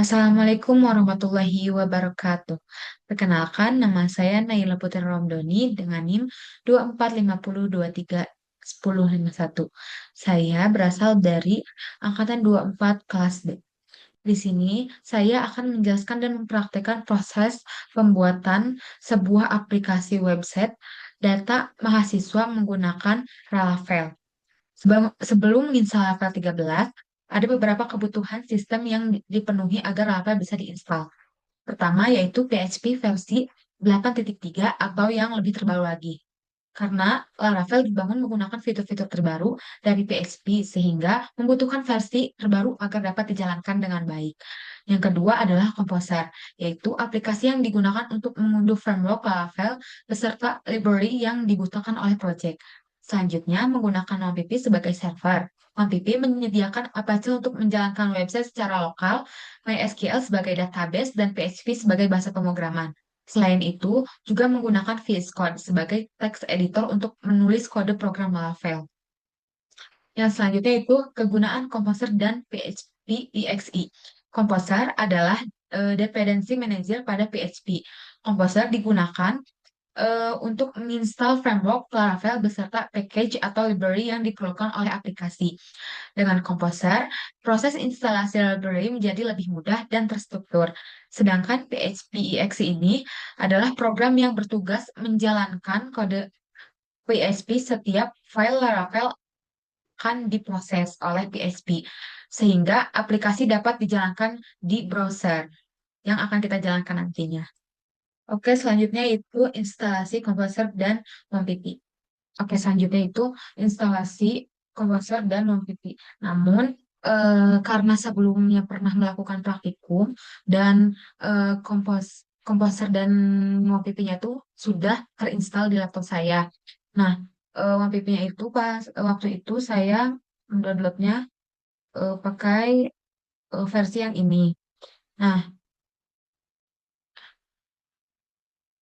Assalamualaikum warahmatullahi wabarakatuh. Perkenalkan, nama saya Naila Putri Romdoni dengan NIM 2450231051. Saya berasal dari Angkatan 24 kelas D. Di sini, saya akan menjelaskan dan mempraktekkan proses pembuatan sebuah aplikasi website data mahasiswa menggunakan Laravel. Sebelum menginstal Laravel 13, ada beberapa kebutuhan sistem yang dipenuhi agar Laravel bisa diinstal. Pertama yaitu PHP versi 8.3 atau yang lebih terbaru lagi. Karena Laravel dibangun menggunakan fitur-fitur terbaru dari PHP sehingga membutuhkan versi terbaru agar dapat dijalankan dengan baik. Yang kedua adalah Composer, yaitu aplikasi yang digunakan untuk mengunduh framework Laravel beserta library yang dibutuhkan oleh project. Selanjutnya, menggunakan OnePP sebagai server. OnePP menyediakan Apache untuk menjalankan website secara lokal, MySQL sebagai database, dan PHP sebagai bahasa pemrograman. Selain itu, juga menggunakan VS Code sebagai text editor untuk menulis kode program Laravel. Yang selanjutnya itu kegunaan Composer dan PHP EXE. Composer adalah dependency manager pada PHP. Composer digunakan untuk menginstal framework Laravel beserta package atau library yang diperlukan oleh aplikasi. Dengan Composer, proses instalasi library menjadi lebih mudah dan terstruktur. Sedangkan PHP EXE ini adalah program yang bertugas menjalankan kode PHP setiap file Laravel akan diproses oleh PHP, sehingga aplikasi dapat dijalankan di browser yang akan kita jalankan nantinya. Oke, selanjutnya itu instalasi komposer dan MonPP. Oke, selanjutnya itu instalasi komposer dan MonPP. Namun, karena sebelumnya pernah melakukan praktikum dan komposer dan MonPP-nya itu sudah terinstall di laptop saya. Nah, MonPP-nya itu pas waktu itu saya mendownloadnya pakai versi yang ini. Nah,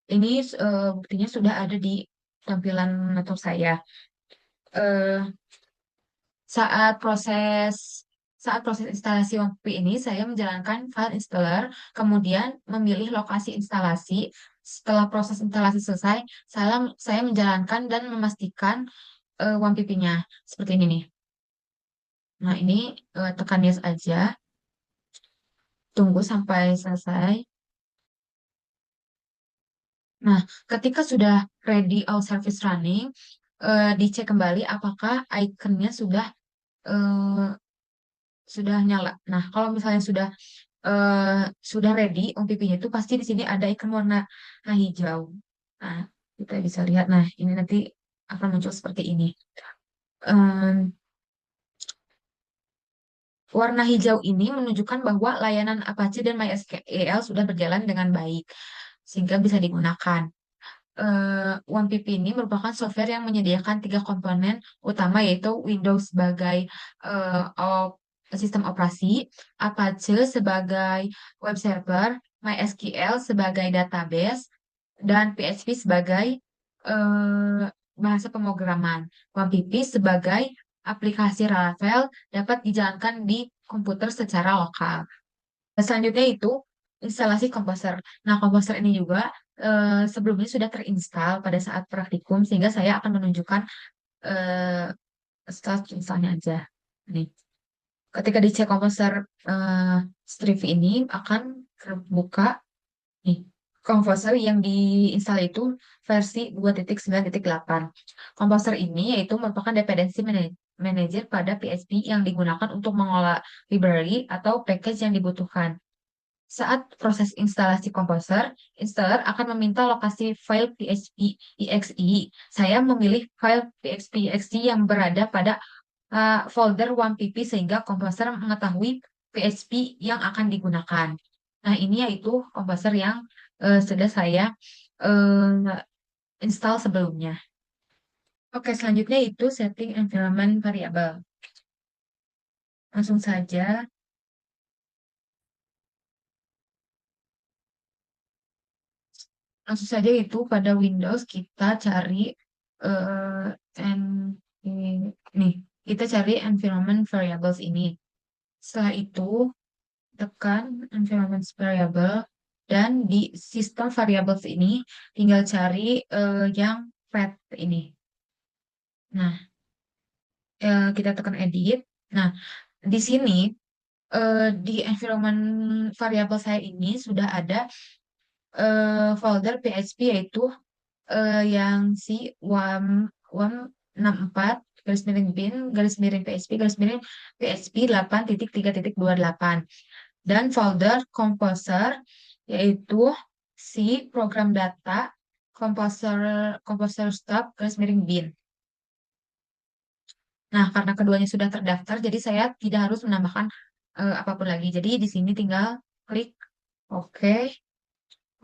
ini buktinya sudah ada di tampilan laptop saya. Eh, saat proses saat proses instalasi WebP ini, saya menjalankan file installer, kemudian memilih lokasi instalasi. Setelah proses instalasi selesai, saya menjalankan dan memastikan WebP-nya. Seperti ini nih. Nah, ini tekan yes aja. Tunggu sampai selesai. Nah, ketika sudah ready all service running, dicek kembali apakah ikonnya eh, sudah nyala. Nah, kalau misalnya sudah ready, OPP-nya itu pasti di sini ada ikon warna hijau. Nah, kita bisa lihat. Nah, ini nanti akan muncul seperti ini. Em, Warna hijau ini menunjukkan bahwa layanan Apache dan MySQL sudah berjalan dengan baik, sehingga bisa digunakan. OnePP ini merupakan software yang menyediakan tiga komponen utama yaitu Windows sebagai sistem operasi, Apache sebagai web server, MySQL sebagai database, dan PHP sebagai eh, bahasa pemrograman. OnePP sebagai aplikasi Laravel dapat dijalankan di komputer secara lokal. Selanjutnya itu instalasi komposer. Nah, komposer ini juga sebelumnya sudah terinstal pada saat praktikum, sehingga saya akan menunjukkan eh, status installnya aja. Nih, ketika dicek komposer eh, Strive ini akan terbuka nih komposer yang diinstal itu versi 2.9.8. Komposer ini yaitu merupakan dependency manager pada PHP yang digunakan untuk mengolah library atau package yang dibutuhkan. Saat proses instalasi komposer, installer akan meminta lokasi file PHP exe. Saya memilih file PHP exe yang berada pada folder OnePP sehingga komposer mengetahui PHP yang akan digunakan. Nah, ini yaitu komposer yang sudah saya eh, install sebelumnya. Oke, selanjutnya itu setting environment variable. Langsung saja. Langsung saja itu pada Windows kita cari eh en, nih kita cari environment variables ini. Setelah itu tekan environment variable, dan di sistem variables ini tinggal cari yang path ini. Nah, kita tekan edit. Nah, di sini di environment variable saya ini sudah ada folder PHP, yaitu yang si WAM 64 garis miring bin garis miring PHP garis miring PHP 8.3.28, dan folder composer, yaitu si program data composer composer stop garis miring bin. Nah, karena keduanya sudah terdaftar, jadi saya tidak harus menambahkan apapun lagi. Jadi di sini tinggal klik OK,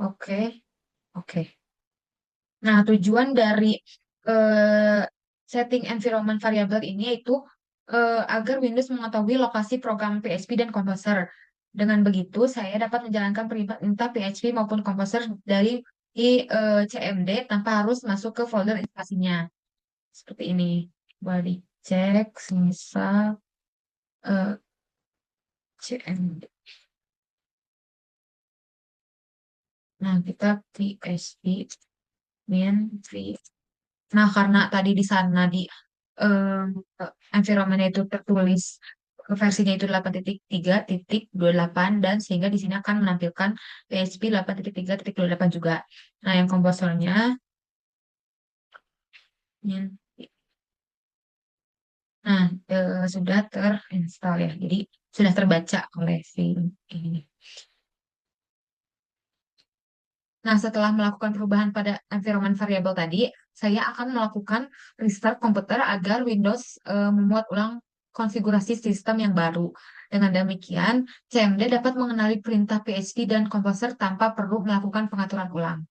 OK, OK. Nah, tujuan dari eh, setting environment variable ini yaitu agar Windows mengetahui lokasi program PHP dan Composer. Dengan begitu, saya dapat menjalankan perintah PHP maupun Composer dari CMD tanpa harus masuk ke folder instalasinya. Seperti ini. Body check, misal CMD. Nah, kita PHP min free. Nah, karena tadi di sana di eh, environment itu tertulis versinya itu 8.3.28, dan sehingga di sini akan menampilkan PHP 8.3.28 juga. Nah, yang komposernya yang- nah sudah terinstall ya. Jadi sudah terbaca oleh si ini. Nah, setelah melakukan perubahan pada environment variable tadi, saya akan melakukan restart komputer agar Windows memuat ulang konfigurasi sistem yang baru. Dengan demikian, CMD dapat mengenali perintah PHP dan Composer tanpa perlu melakukan pengaturan ulang.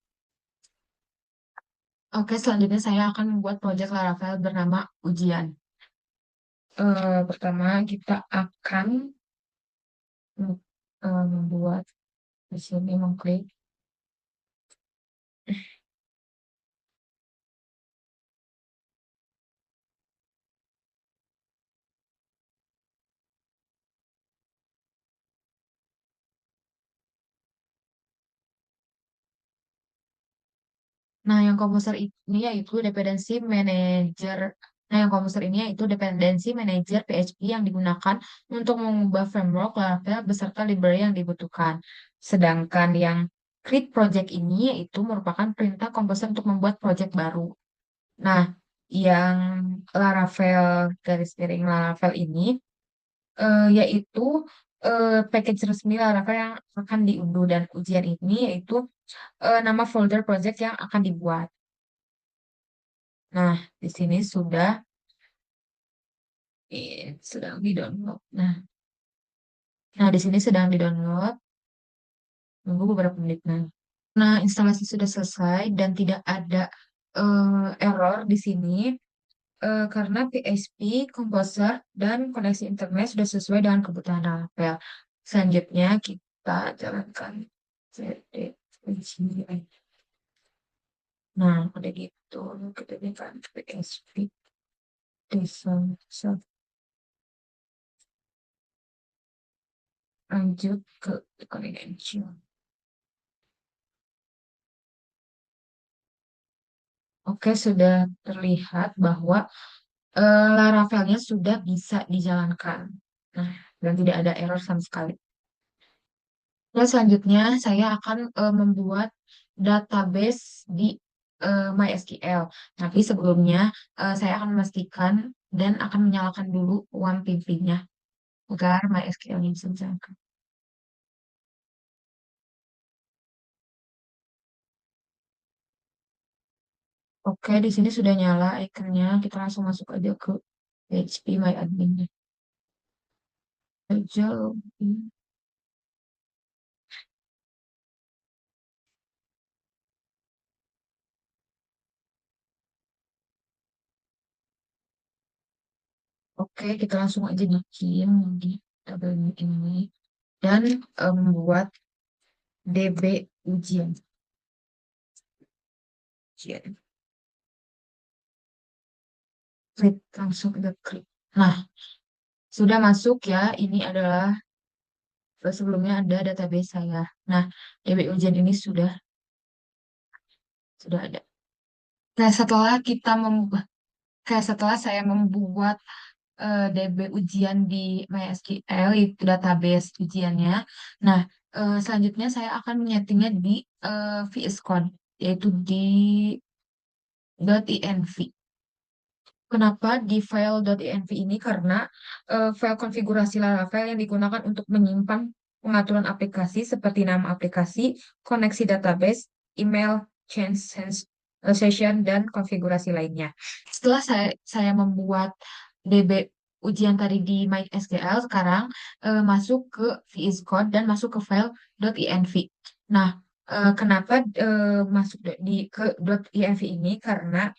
Oke, selanjutnya saya akan membuat proyek Laravel bernama ujian. Pertama, kita akan membuat di sini mengklik. Nah, yang komposer ini yaitu dependensi manager. Nah, yang komposer ini yaitu dependensi manager PHP yang digunakan untuk mengubah framework Laravel beserta library yang dibutuhkan. Sedangkan yang create project ini yaitu merupakan perintah komposer untuk membuat project baru. Nah, yang Laravel garis miring Laravel ini yaitu package resmi Laravel yang akan diunduh, dan ujian ini yaitu nama folder project yang akan dibuat. Nah, di sini sedang di-download. Nah, di sini sedang di-download. Tunggu beberapa menit. Nah, instalasi sudah selesai dan tidak ada error di sini karena PHP, Composer, dan koneksi internet sudah sesuai dengan kebutuhan Rafael. Selanjutnya kita jalankan CD ujian. Nah, udah gitu. Kita jalankan PHP. Desain. Lanjut ke credential. Oke, sudah terlihat bahwa Laravelnya sudah bisa dijalankan. Nah, dan tidak ada error sama sekali. Nah, selanjutnya saya akan membuat database di MySQL. Tapi sebelumnya saya akan memastikan dan akan menyalakan dulu WAMPP-nya agar MySQL-nya bisa dijalankan. Oke, di sini sudah nyala ikonnya. Kita langsung masuk aja ke PHP My Admin-nya. Aja login. Oke, kita langsung aja bikin di tabel ini dan membuat DB ujian. Ujian. Klik, langsung kita klik. Nah, sudah masuk ya. Ini adalah sebelumnya ada database saya. Nah, DB ujian ini sudah ada. Nah, setelah saya membuat DB ujian di MySQL itu database ujiannya. Nah, selanjutnya saya akan menyetingnya di VS Code, yaitu di .env. Kenapa di file .env ini? Karena file konfigurasi Laravel yang digunakan untuk menyimpan pengaturan aplikasi seperti nama aplikasi, koneksi database, email, session, dan konfigurasi lainnya. Setelah saya membuat DB ujian tadi di MySQL, sekarang masuk ke VS Code dan masuk ke file .env. Nah, kenapa masuk ke .env ini? Karena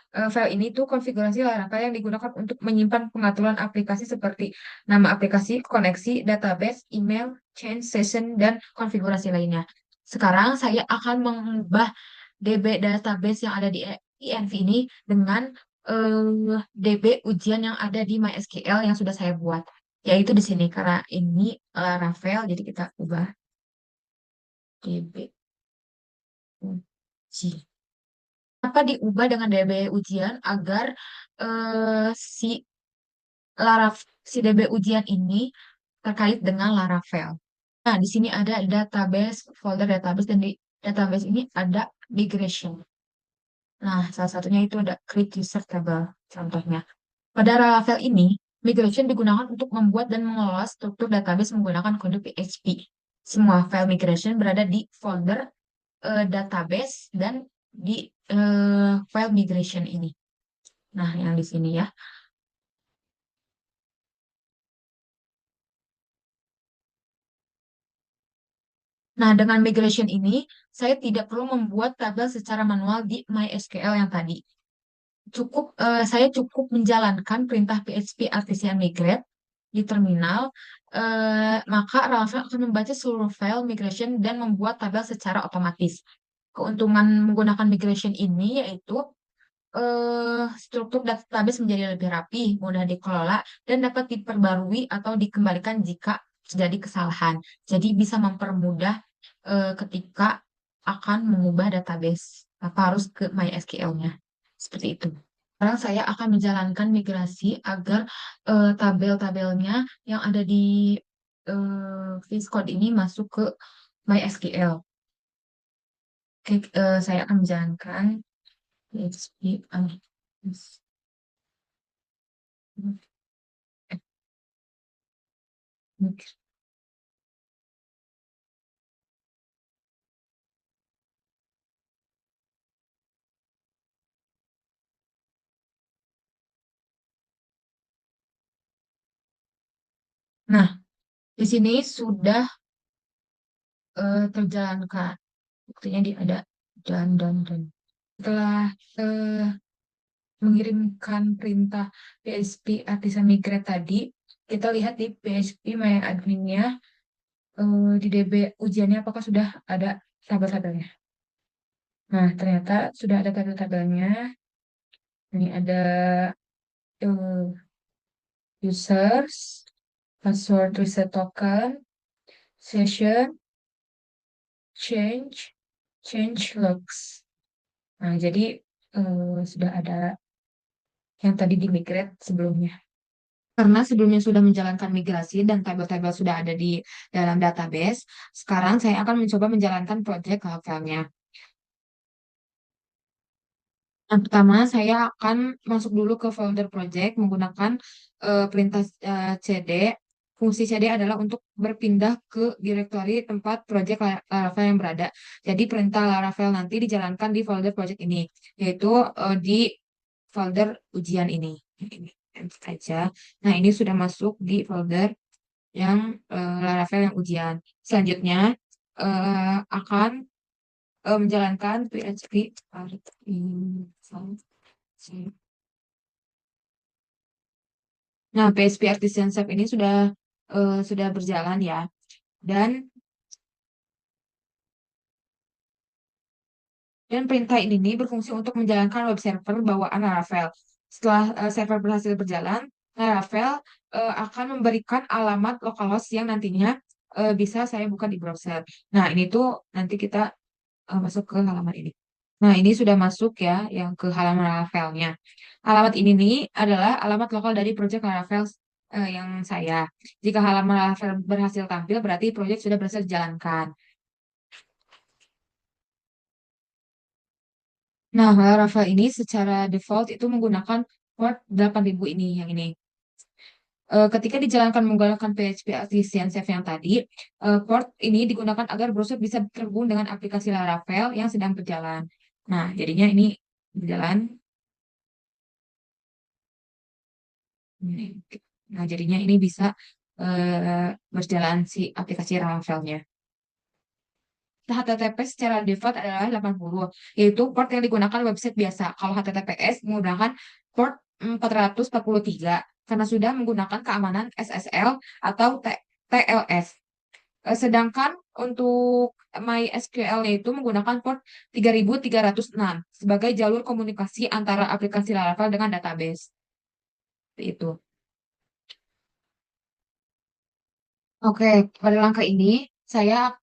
file ini tuh konfigurasi Laravel yang digunakan untuk menyimpan pengaturan aplikasi seperti nama aplikasi, koneksi, database, email, change, session, dan konfigurasi lainnya. Sekarang saya akan mengubah DB database yang ada di env ini dengan DB ujian yang ada di MySQL yang sudah saya buat. Yaitu di sini karena ini Laravel, jadi kita ubah DB uji. Kenapa diubah dengan DB ujian agar si si DB ujian ini terkait dengan Laravel. Nah, di sini ada database, folder database, dan di database ini ada migration. Nah, salah satunya itu ada create user table, contohnya. Pada Laravel ini, migration digunakan untuk membuat dan mengelola struktur database menggunakan kode PHP. Semua file migration berada di folder database dan di file migration ini. Nah, yang di sini ya. Nah, dengan migration ini, saya tidak perlu membuat tabel secara manual di MySQL yang tadi. Saya cukup menjalankan perintah PHP artisan migrate di terminal, maka Laravel akan membaca seluruh file migration dan membuat tabel secara otomatis. Keuntungan menggunakan migration ini yaitu struktur database menjadi lebih rapi, mudah dikelola, dan dapat diperbarui atau dikembalikan jika terjadi kesalahan. Jadi bisa mempermudah ketika akan mengubah database, apa harus ke MySQL-nya. Seperti itu. Sekarang saya akan menjalankan migrasi agar tabel-tabelnya yang ada di VS Code ini masuk ke MySQL. Oke, saya akan menjalankan PHP. Nah, di sini sudah terjalankan. Buktinya di ada dan. Setelah eh, mengirimkan perintah PHP Artisan Migrate tadi, kita lihat di PHP My Admin-nya di DB ujiannya apakah sudah ada tabel-tabelnya. Nah, ternyata sudah ada tabel-tabelnya. Ini ada eh, users, password reset token, session, change, change logs. Nah, jadi sudah ada yang tadi di migrate sebelumnya. Karena sebelumnya sudah menjalankan migrasi dan tabel-tabel sudah ada di dalam database, sekarang saya akan mencoba menjalankan project Laravelnya. Yang pertama, saya akan masuk dulu ke folder project menggunakan perintah cd. Fungsi cd adalah untuk berpindah ke direktori tempat project Laravel yang berada. Jadi perintah Laravel nanti dijalankan di folder project ini, yaitu di folder ujian ini. Ini enter aja. Nah, ini sudah masuk di folder yang Laravel yang ujian. Selanjutnya akan menjalankan PHP artisan. Nah, PHP Artisan Shop ini sudah berjalan ya. Dan perintah ini berfungsi untuk menjalankan web server bawaan Laravel. Setelah server berhasil berjalan, Laravel akan memberikan alamat localhost yang nantinya bisa saya buka di browser. Nah, ini tuh nanti kita masuk ke halaman ini. Nah, ini sudah masuk ya, yang ke halaman Laravelnya. Alamat ini nih adalah alamat lokal dari Project Laravel yang saya. Jika halaman Laravel berhasil tampil, berarti proyek sudah berhasil dijalankan. Nah, Laravel ini secara default itu menggunakan port 8000 ini, yang ini. Ketika dijalankan menggunakan PHP Artisan Safe yang tadi, port ini digunakan agar browser bisa terhubung dengan aplikasi Laravel yang sedang berjalan. Nah, jadinya ini berjalan. Ini. Nah, jadinya ini bisa berjalan si aplikasi Laravelnya. HTTP secara default adalah 80, yaitu port yang digunakan website biasa. Kalau HTTPS menggunakan port 443 karena sudah menggunakan keamanan SSL atau TLS. Sedangkan untuk MySQL-nya itu menggunakan port 3306 sebagai jalur komunikasi antara aplikasi Laravel dengan database. Seperti itu. Oke, pada langkah ini saya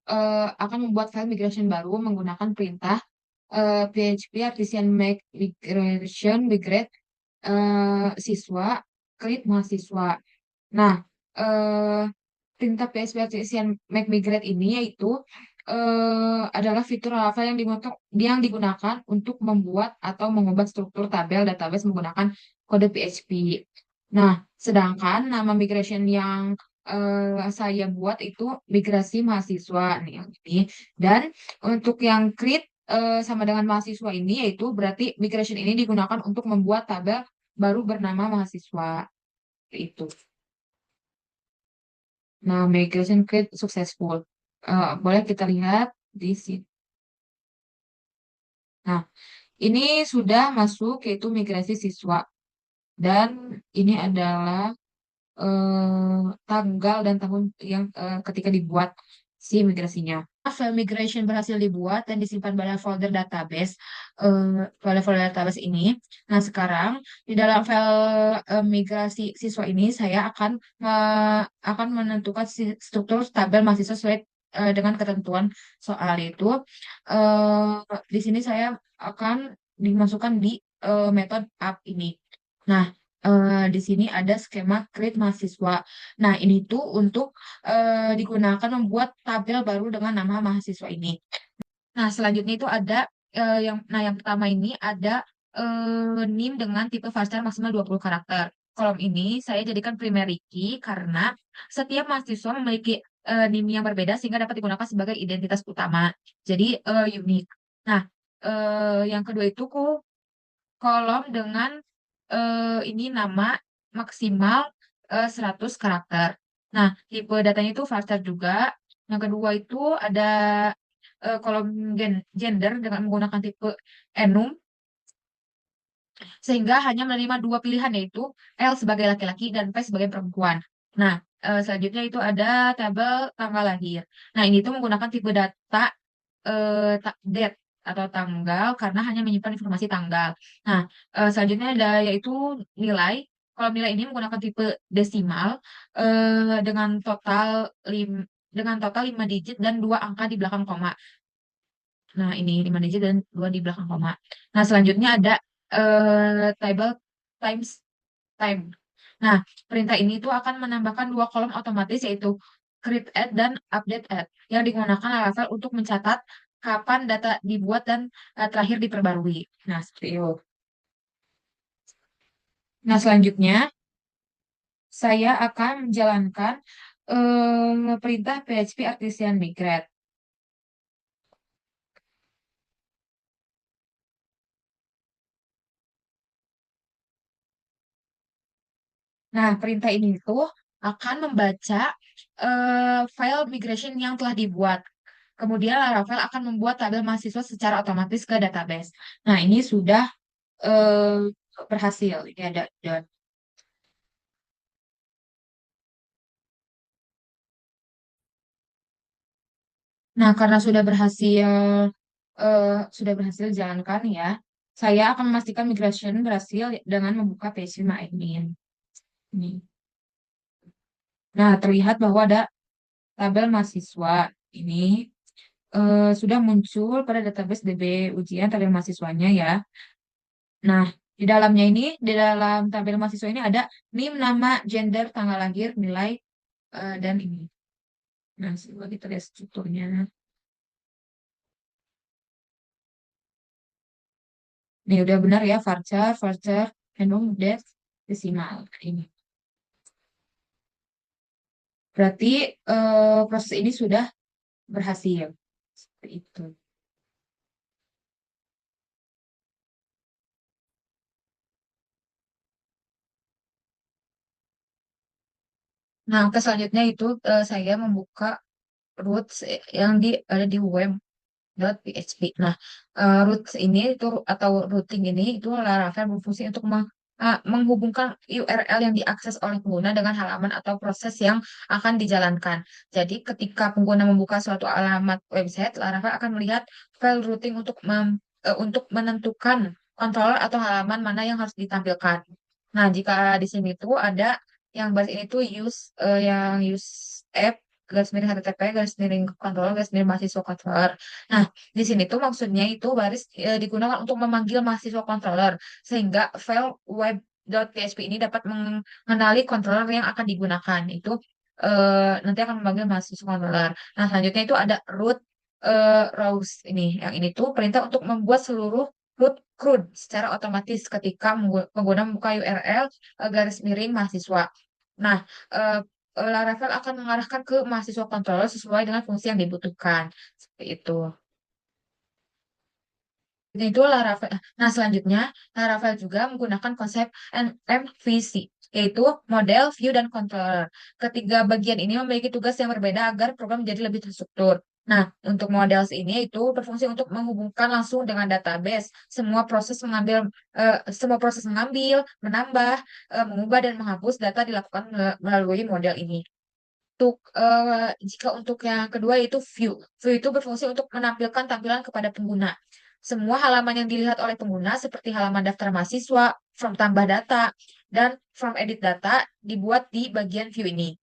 akan membuat file migration baru menggunakan perintah PHP Artisan Make Migration Migrate siswa create mahasiswa. Nah, eh, perintah PHP Artisan Make Migrate ini yaitu adalah fitur Laravel yang digunakan untuk membuat atau mengubah struktur tabel database menggunakan kode PHP. Nah, sedangkan nama migration yang saya buat itu migrasi mahasiswa nih yang ini. Dan untuk yang create sama dengan mahasiswa ini yaitu berarti migration ini digunakan untuk membuat tabel baru bernama mahasiswa itu. Nah, migration create successful. Boleh kita lihat di sini. Nah, ini sudah masuk yaitu migrasi siswa dan ini adalah tanggal dan tahun yang ketika dibuat si migrasinya. File migration berhasil dibuat dan disimpan pada folder database, pada folder database ini. Nah, sekarang di dalam file migrasi siswa ini saya akan menentukan struktur tabel mahasiswa sesuai dengan ketentuan soal itu. Di sini saya akan dimasukkan di metode app ini. Nah, di sini ada skema create mahasiswa. Nah, ini tuh untuk digunakan membuat tabel baru dengan nama mahasiswa ini. Nah, selanjutnya itu ada yang pertama ini ada NIM dengan tipe varchar maksimal 20 karakter. Kolom ini saya jadikan primary key karena setiap mahasiswa memiliki NIM yang berbeda sehingga dapat digunakan sebagai identitas utama. Jadi unik. Nah, yang kedua itu kolom dengan ini nama maksimal 100 karakter. Nah, tipe datanya itu varchar juga. Yang kedua itu ada kolom gender dengan menggunakan tipe enum sehingga hanya menerima dua pilihan yaitu L sebagai laki-laki dan P sebagai perempuan. Nah, selanjutnya itu ada tabel tanggal lahir. Nah, ini tuh menggunakan tipe data date atau tanggal karena hanya menyimpan informasi tanggal. Nah, selanjutnya ada yaitu nilai. Kalau nilai ini menggunakan tipe desimal dengan total 5 digit dan dua angka di belakang koma. Nah, ini 5 digit dan dua di belakang koma. Nah, selanjutnya ada table times time. Nah, perintah ini tuh akan menambahkan dua kolom otomatis yaitu create add dan update add yang digunakan Laravel untuk mencatat kapan data dibuat dan terakhir diperbarui. Nah, seperti itu. Nah, selanjutnya saya akan menjalankan perintah PHP Artisan Migrate. Nah, perintah ini tuh akan membaca file migration yang telah dibuat. Kemudian Laravel akan membuat tabel mahasiswa secara otomatis ke database. Nah, ini sudah berhasil. Ini ada done. Nah, karena sudah berhasil dijalankan ya, saya akan memastikan migration berhasil dengan membuka PHP admin. Ini. Nah, terlihat bahwa ada tabel mahasiswa ini sudah muncul pada database DB ujian tabel mahasiswanya ya. Nah, di dalamnya ini, di dalam tabel mahasiswa ini ada NIM, nama, gender, tanggal lahir, nilai, dan ini. Nah, coba kita lihat strukturnya. Nih udah benar ya, varchar, varchar, random, def, desimal. Ini. Berarti proses ini sudah berhasil. Seperti itu. Nah, ke selanjutnya itu saya membuka roots yang ada di web.php. Nah, roots ini itu atau routing ini itu Laravel berfungsi untuk menghubungkan URL yang diakses oleh pengguna dengan halaman atau proses yang akan dijalankan. Jadi, ketika pengguna membuka suatu alamat website, Laravel akan melihat file routing untuk menentukan controller atau halaman mana yang harus ditampilkan. Nah, jika di sini tuh ada yang baris ini tuh yang use app garis miring HTTP garis miring controller garis miring mahasiswa controller. Nah, di sini tuh maksudnya itu baris digunakan untuk memanggil mahasiswa controller sehingga file web.php ini dapat mengenali controller yang akan digunakan. Itu nanti akan memanggil mahasiswa controller. Nah, selanjutnya itu ada root rows ini. Yang ini tuh perintah untuk membuat seluruh root CRUD secara otomatis ketika pengguna membuka URL garis miring mahasiswa. Nah, eh, Laravel akan mengarahkan ke mahasiswa controller sesuai dengan fungsi yang dibutuhkan. Seperti itu. Itu Laravel. Nah, selanjutnya Laravel juga menggunakan konsep MVC, yaitu model, view, dan controller. Ketiga bagian ini memiliki tugas yang berbeda agar program menjadi lebih terstruktur. Nah, untuk models ini itu berfungsi untuk menghubungkan langsung dengan database. Semua proses mengambil, menambah, mengubah, dan menghapus data dilakukan melalui model ini. Jika untuk yang kedua yaitu view. View itu berfungsi untuk menampilkan tampilan kepada pengguna. Semua halaman yang dilihat oleh pengguna seperti halaman daftar mahasiswa, form tambah data, dan form edit data dibuat di bagian view ini.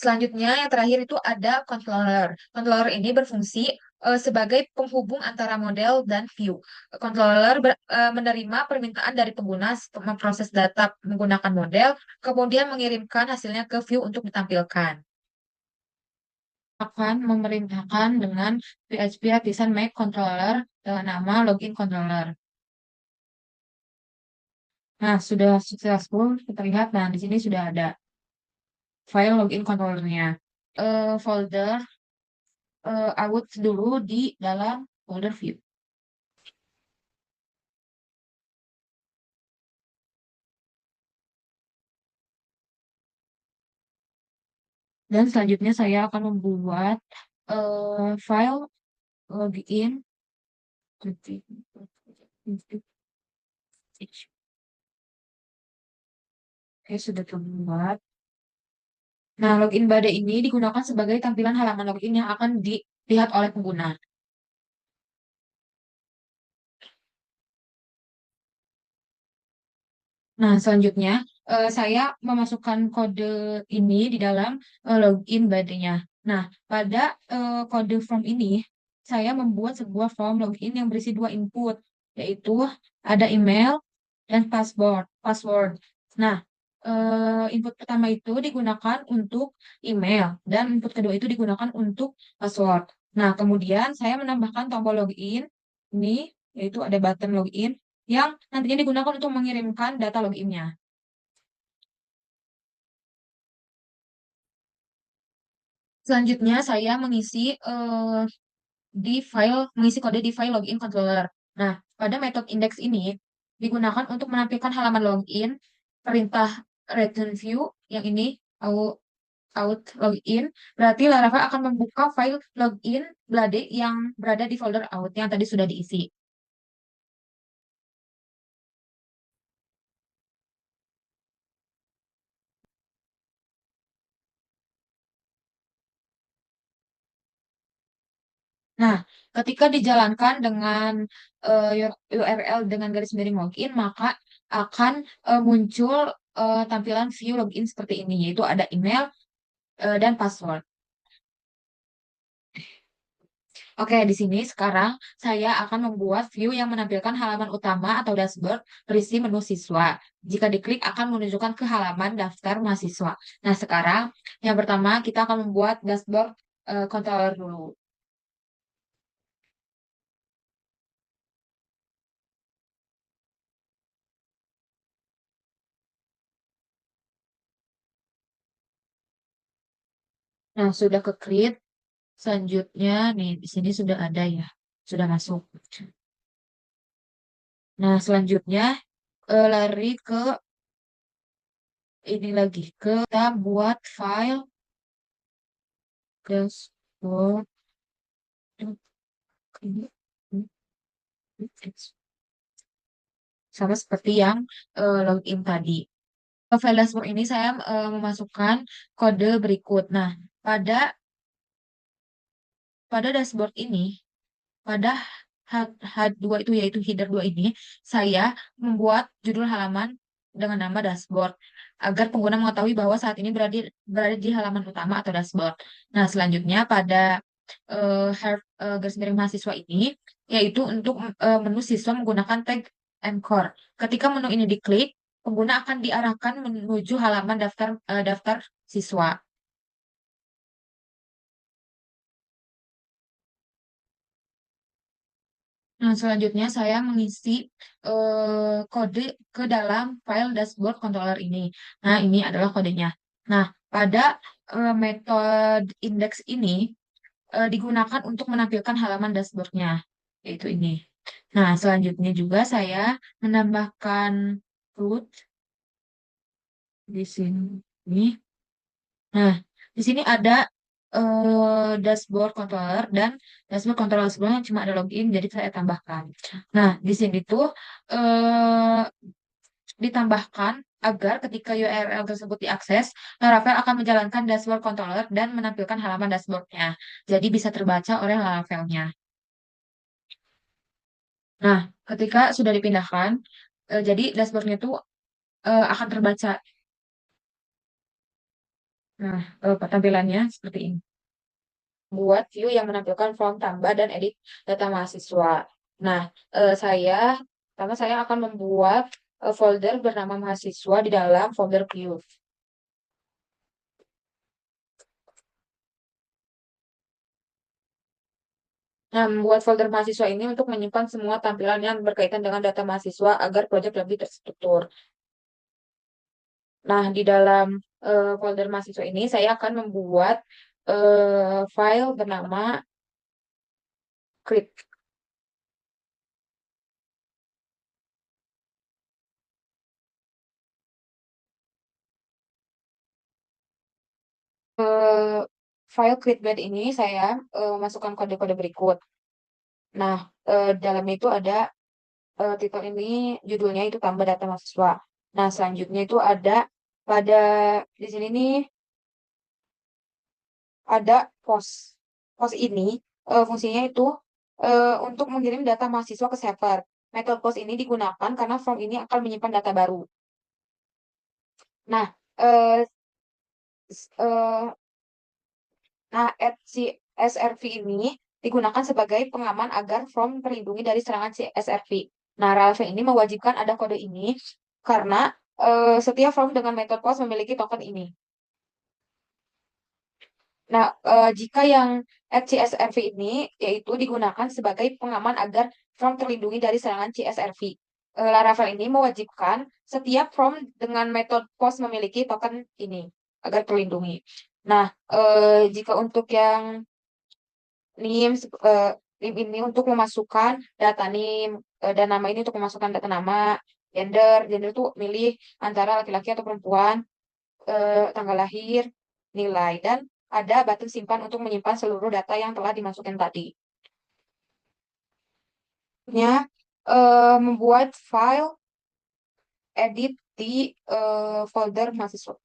Selanjutnya, yang terakhir itu ada controller. Controller ini berfungsi sebagai penghubung antara model dan view. Controller menerima permintaan dari pengguna memproses data menggunakan model, kemudian mengirimkan hasilnya ke view untuk ditampilkan. Akan memerintahkan dengan PHP Artisan Make Controller dengan nama login controller. Nah, sudah successful, kita lihat. Nah, di sini sudah ada file login controllernya. Folder out dulu di dalam folder view. Dan selanjutnya saya akan membuat file login. Oke, sudah terbuat. Nah, login badai ini digunakan sebagai tampilan halaman login yang akan dilihat oleh pengguna. Nah, selanjutnya saya memasukkan kode ini di dalam login badanya. Nah, pada kode form ini, saya membuat sebuah form login yang berisi dua input, yaitu ada email dan password. Password. Nah, input pertama itu digunakan untuk email dan input kedua itu digunakan untuk password. Nah, kemudian saya menambahkan tombol login ini, yaitu ada button login yang nantinya digunakan untuk mengirimkan data loginnya. Selanjutnya saya mengisi kode di file login controller. Nah, pada metode index ini digunakan untuk menampilkan halaman login, perintah return view yang ini out login, berarti Laravel akan membuka file login blade yang berada di folder out yang tadi sudah diisi. Nah, Ketika dijalankan dengan URL dengan garis miring login, maka akan muncul tampilan view login seperti ini, yaitu ada email dan password. Oke, di sini sekarang saya akan membuat view yang menampilkan halaman utama atau dashboard berisi menu siswa. Jika diklik akan menunjukkan ke halaman daftar mahasiswa. Nah, sekarang yang pertama kita akan membuat dashboard controller dulu. Nah, sudah ke create, selanjutnya nih di sini sudah ada ya, sudah masuk. Nah, selanjutnya lari ke ini lagi ke kita buat file dashboard sama seperti yang login tadi. File dashboard ini saya memasukkan kode berikut. Nah, pada pada dashboard ini, pada H2 itu yaitu header 2 ini, saya membuat judul halaman dengan nama dashboard agar pengguna mengetahui bahwa saat ini berada di halaman utama atau dashboard. Nah, selanjutnya pada garis miring mahasiswa ini, yaitu untuk menu siswa menggunakan tag Anchor. Ketika menu ini diklik, pengguna akan diarahkan menuju halaman daftar siswa. Nah, selanjutnya saya mengisi kode ke dalam file dashboard controller ini. Nah, ini adalah kodenya. Nah, pada metode index ini digunakan untuk menampilkan halaman dashboardnya, yaitu ini. Nah, selanjutnya juga saya menambahkan root di sini. Nah, di sini ada dashboard controller dan dashboard controller sebelumnya cuma ada login, jadi saya tambahkan. Nah, di sini tuh eh, ditambahkan agar ketika URL tersebut diakses, Laravel akan menjalankan dashboard controller dan menampilkan halaman dashboardnya. Jadi bisa terbaca oleh Laravelnya. Nah, ketika sudah dipindahkan, jadi dashboardnya itu akan terbaca. Nah, tampilannya seperti ini. Buat view yang menampilkan form tambah dan edit data mahasiswa. Nah, pertama saya akan membuat folder bernama mahasiswa di dalam folder view. Nah, membuat folder mahasiswa ini untuk menyimpan semua tampilan yang berkaitan dengan data mahasiswa agar proyek lebih terstruktur. Nah, di dalam folder mahasiswa ini saya akan membuat file bernama clip. File clipboard ini saya masukkan kode-kode berikut. Nah, dalamnya itu ada titel ini judulnya itu tambah data mahasiswa. Nah, selanjutnya itu ada pada di sini nih ada post. Post ini fungsinya itu untuk mengirim data mahasiswa ke server. Metode post ini digunakan karena form ini akan menyimpan data baru. Nah, eh, s- eh, at si SRV ini digunakan sebagai pengaman agar form terlindungi dari serangan si SRV. Nah, Ralph ini mewajibkan ada kode ini karena setiap form dengan metode POS memiliki token ini. Nah, jika yang CSRV ini yaitu digunakan sebagai pengaman agar form terlindungi dari serangan CSRV. Laravel ini mewajibkan setiap form dengan metode POS memiliki token ini agar terlindungi. Nah, jika untuk yang NIM, NIM ini untuk memasukkan data NIM, dan nama ini untuk memasukkan data nama, gender itu milih antara laki-laki atau perempuan, tanggal lahir, nilai, dan ada button simpan untuk menyimpan seluruh data yang telah dimasukkan tadi. Membuat file edit di folder mahasiswa.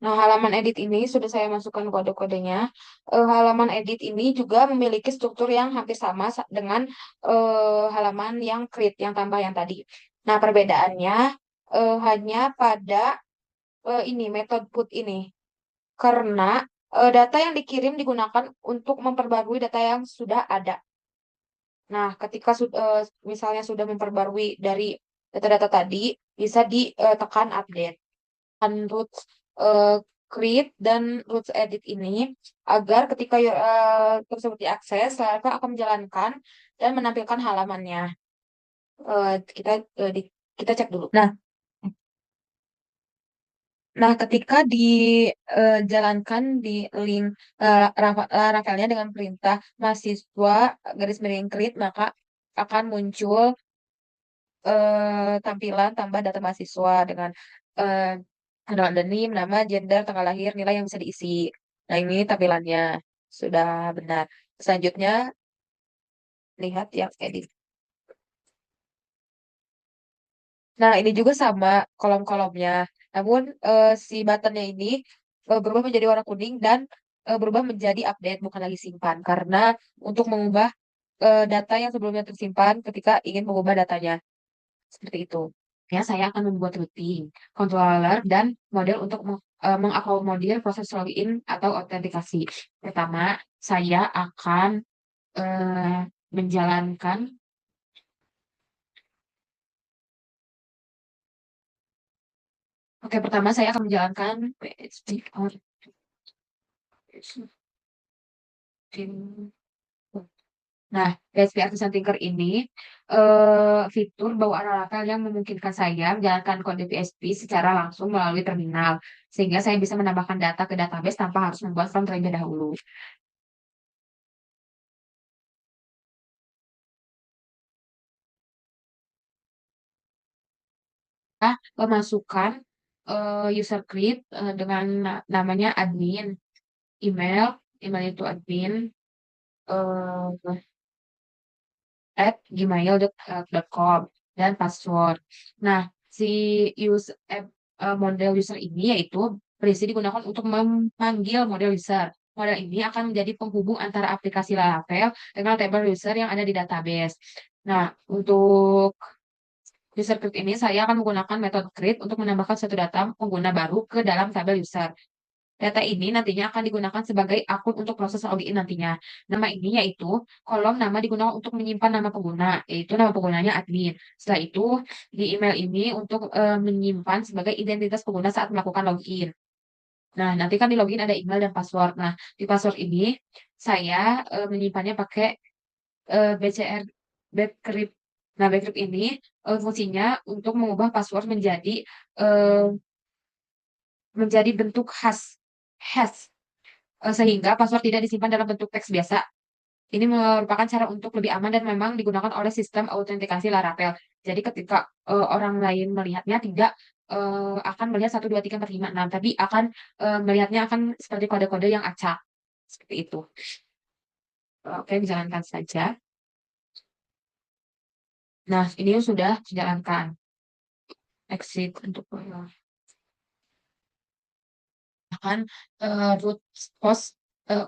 Nah, halaman edit ini sudah saya masukkan kode-kodenya. Halaman edit ini juga memiliki struktur yang hampir sama dengan halaman yang create, yang tambah yang tadi. Nah, perbedaannya hanya pada ini metode put ini. Karena data yang dikirim digunakan untuk memperbarui data yang sudah ada. Nah, ketika misalnya sudah memperbarui dari data-data tadi, bisa ditekan update. Roots eh, create dan roots edit ini agar ketika tersebut diakses, Laravel akan menjalankan dan menampilkan halamannya. Kita kita cek dulu. Nah, ketika dijalankan di link Laravelnya dengan perintah mahasiswa garis miring create, maka akan muncul tampilan tambah data mahasiswa dengan eh, ada NIM, nama, gender, tanggal lahir, nilai yang bisa diisi. Nah, ini tampilannya sudah benar. Selanjutnya, lihat yang edit. Nah, ini juga sama kolom-kolomnya. Namun, si buttonnya ini berubah menjadi warna kuning dan berubah menjadi update, bukan lagi simpan. Karena untuk mengubah data yang sebelumnya tersimpan ketika ingin mengubah datanya. Seperti itu. Ya, saya akan membuat routing, controller, dan model untuk mengakomodir proses login atau autentikasi. Pertama, saya akan eh, menjalankan, oke, pertama saya akan menjalankan PHP Automation. Nah, PHP Artisan Tinker ini fitur bawaan Laravel yang memungkinkan saya menjalankan kode PHP secara langsung melalui terminal, sehingga saya bisa menambahkan data ke database tanpa harus membuat form terlebih dahulu. Memasukkan user create dengan namanya admin, email, email itu admin eh, at gmail.com dan password. Nah, si model user ini yaitu berisi digunakan untuk memanggil model user. Model ini akan menjadi penghubung antara aplikasi Laravel dengan table user yang ada di database. Nah, untuk user create ini saya akan menggunakan metode create untuk menambahkan satu data pengguna baru ke dalam tabel user. Data ini nantinya akan digunakan sebagai akun untuk proses login nantinya. Nama ini yaitu kolom nama digunakan untuk menyimpan nama pengguna, yaitu nama penggunanya admin. Setelah itu, di email ini untuk menyimpan sebagai identitas pengguna saat melakukan login. Nah, nanti kan di login ada email dan password. Nah, di password ini saya menyimpannya pakai BCR bcrypt. Nah, bcrypt ini fungsinya untuk mengubah password eh, menjadi bentuk hash sehingga password tidak disimpan dalam bentuk teks biasa. Ini merupakan cara untuk lebih aman dan memang digunakan oleh sistem autentikasi Laravel. Jadi ketika orang lain melihatnya tidak akan melihat 1, 2, 3, 4, 5, 6, tapi akan melihatnya akan seperti kode-kode yang acak. Seperti itu. Oke, dijalankan saja. Nah, ini sudah dijalankan. Exit untuk menggunakan root host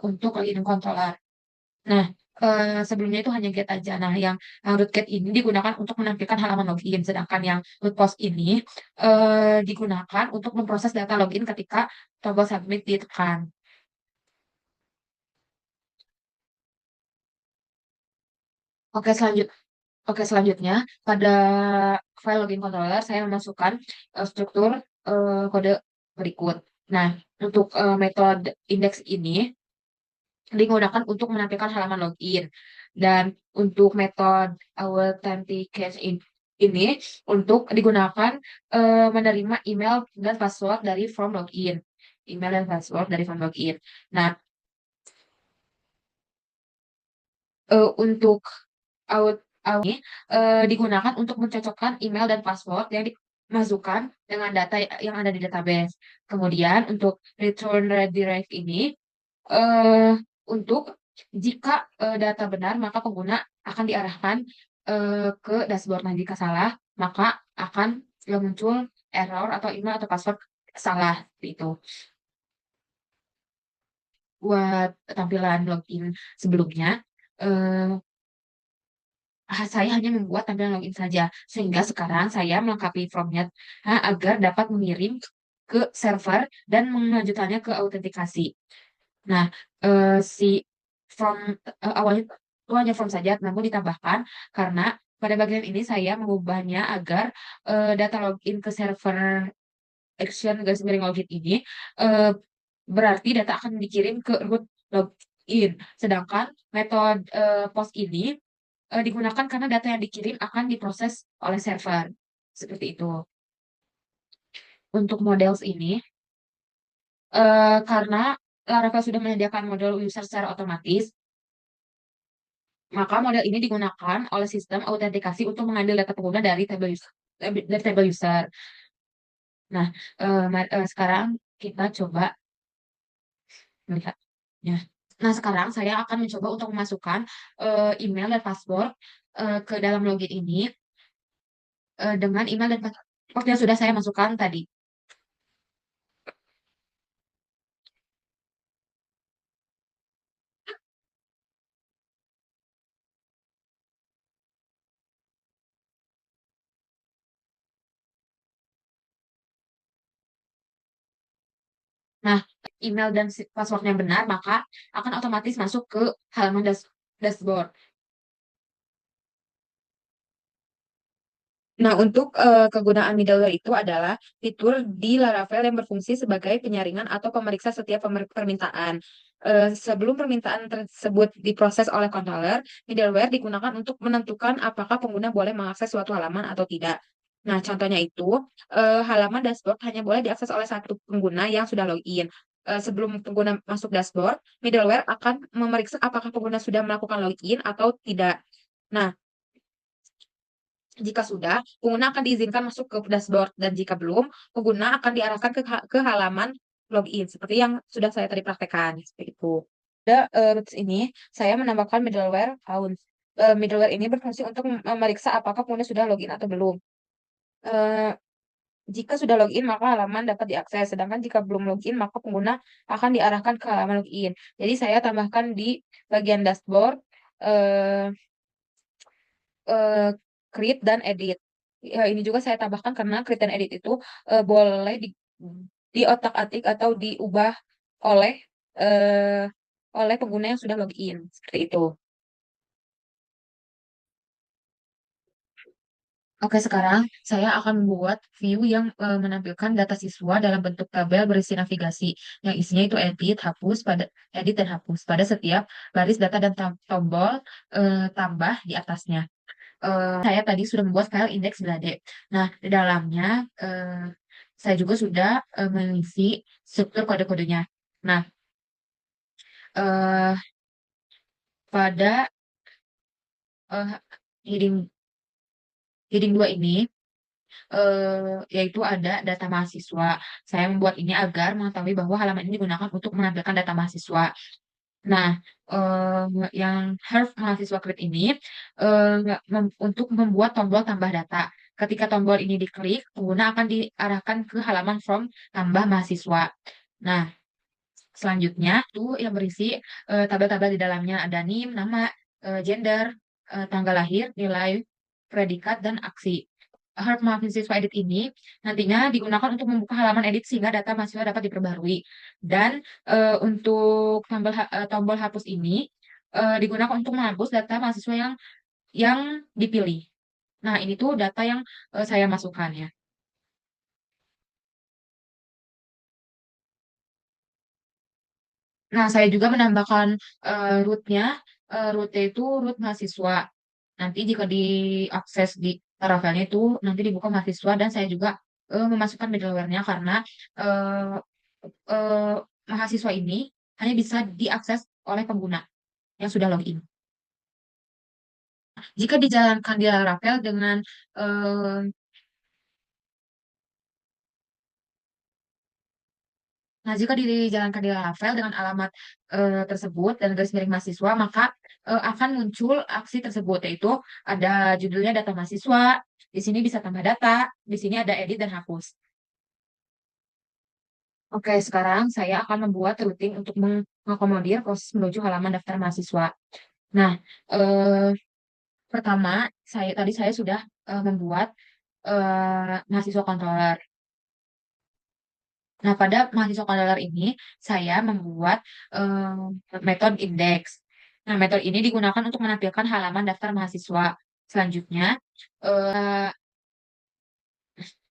untuk login controller. Nah, sebelumnya itu hanya get aja. Nah, yang root get ini digunakan untuk menampilkan halaman login, sedangkan yang root post ini digunakan untuk memproses data login ketika tombol submit ditekan. Oke, selanjutnya pada file login controller saya memasukkan struktur kode berikut. Nah, untuk metode index ini digunakan untuk menampilkan halaman login. Dan untuk metode authentication ini untuk digunakan menerima email dan password dari form login. Email dan password dari form login. Nah, untuk ini digunakan untuk mencocokkan email dan password yang dimasukkan dengan data yang ada di database. Kemudian untuk return redirect ini eh, untuk jika data benar, maka pengguna akan diarahkan ke dashboard. Nah, jika salah, maka akan muncul error atau email atau password salah. Seperti itu. buat tampilan login sebelumnya, eh, saya hanya membuat tampilan login saja. Sehingga sekarang saya melengkapi formnya agar dapat mengirim ke server dan melanjutannya ke autentikasi. Nah, si form awalnya itu hanya form saja, namun ditambahkan karena pada bagian ini saya mengubahnya agar data login ke server action garis miring login ini eh, berarti data akan dikirim ke root login. Sedangkan metode post ini digunakan karena data yang dikirim akan diproses oleh server. Seperti itu. Untuk models ini, karena Laravel sudah menyediakan model user secara otomatis, maka model ini digunakan oleh sistem autentikasi untuk mengambil data pengguna dari tabel user. Dari tabel user. Nah, sekarang kita coba melihatnya. Nah, sekarang saya akan mencoba untuk memasukkan email dan password ke dalam login ini dengan email dan password yang sudah saya masukkan tadi. Nah, email dan passwordnya benar, maka akan otomatis masuk ke halaman dashboard. Nah, untuk kegunaan middleware itu adalah fitur di Laravel yang berfungsi sebagai penyaringan atau pemeriksa setiap permintaan. Sebelum permintaan tersebut diproses oleh controller, middleware digunakan untuk menentukan apakah pengguna boleh mengakses suatu halaman atau tidak. Nah, contohnya itu, halaman dashboard hanya boleh diakses oleh satu pengguna yang sudah login. Sebelum pengguna masuk dashboard, middleware akan memeriksa apakah pengguna sudah melakukan login atau tidak. Nah, jika sudah, pengguna akan diizinkan masuk ke dashboard dan jika belum, pengguna akan diarahkan ke halaman login seperti yang sudah saya tadi praktekkan seperti itu. Roots ini saya menambahkan middleware count. Middleware ini berfungsi untuk memeriksa apakah pengguna sudah login atau belum. Eh, Jika sudah login, maka halaman dapat diakses. Sedangkan jika belum login, maka pengguna akan diarahkan ke halaman login. Jadi saya tambahkan di bagian dashboard eh, eh, create dan edit. Ya, ini juga saya tambahkan karena create dan edit itu boleh di otak-atik atau diubah oleh eh, oleh pengguna yang sudah login seperti itu. Oke, sekarang saya akan membuat view yang menampilkan data siswa dalam bentuk tabel berisi navigasi yang isinya itu edit dan hapus pada setiap baris data dan tombol tambah di atasnya. Saya tadi sudah membuat file index.d. Nah, di dalamnya saya juga sudah mengisi struktur kode-kodenya. Nah, eh, pada eh, heading heading 2 ini yaitu ada data mahasiswa. Saya membuat ini agar mengetahui bahwa halaman ini digunakan untuk menampilkan data mahasiswa. Nah, yang Herf mahasiswa create ini untuk membuat tombol tambah data. Ketika tombol ini diklik, pengguna akan diarahkan ke halaman form tambah mahasiswa. Nah, selanjutnya itu yang berisi tabel-tabel di dalamnya ada NIM, nama, gender, tanggal lahir, nilai, predikat, dan aksi. Hard mahasiswa edit ini nantinya digunakan untuk membuka halaman edit sehingga data mahasiswa dapat diperbarui. Dan untuk tombol hapus ini digunakan untuk menghapus data mahasiswa yang dipilih. Nah, ini tuh data yang saya masukkan ya. Nah, saya juga menambahkan rootnya. Rootnya itu root mahasiswa. Nanti jika diakses di Laravelnya itu nanti dibuka mahasiswa dan saya juga memasukkan middleware-nya karena eh, eh, mahasiswa ini hanya bisa diakses oleh pengguna yang sudah login. Jika dijalankan di Laravel dengan eh, Nah, jika dijalankan di Laravel dengan alamat tersebut dan garis miring mahasiswa, maka akan muncul aksi tersebut, yaitu ada judulnya data mahasiswa, di sini bisa tambah data, di sini ada edit dan hapus. Oke, sekarang saya akan membuat rutin untuk mengakomodir proses menuju halaman daftar mahasiswa. Nah, eh, pertama, tadi saya sudah membuat mahasiswa controller. Nah, pada mahasiswa controller ini, saya membuat metode indeks. Nah, metode ini digunakan untuk menampilkan halaman daftar mahasiswa. Selanjutnya, eh,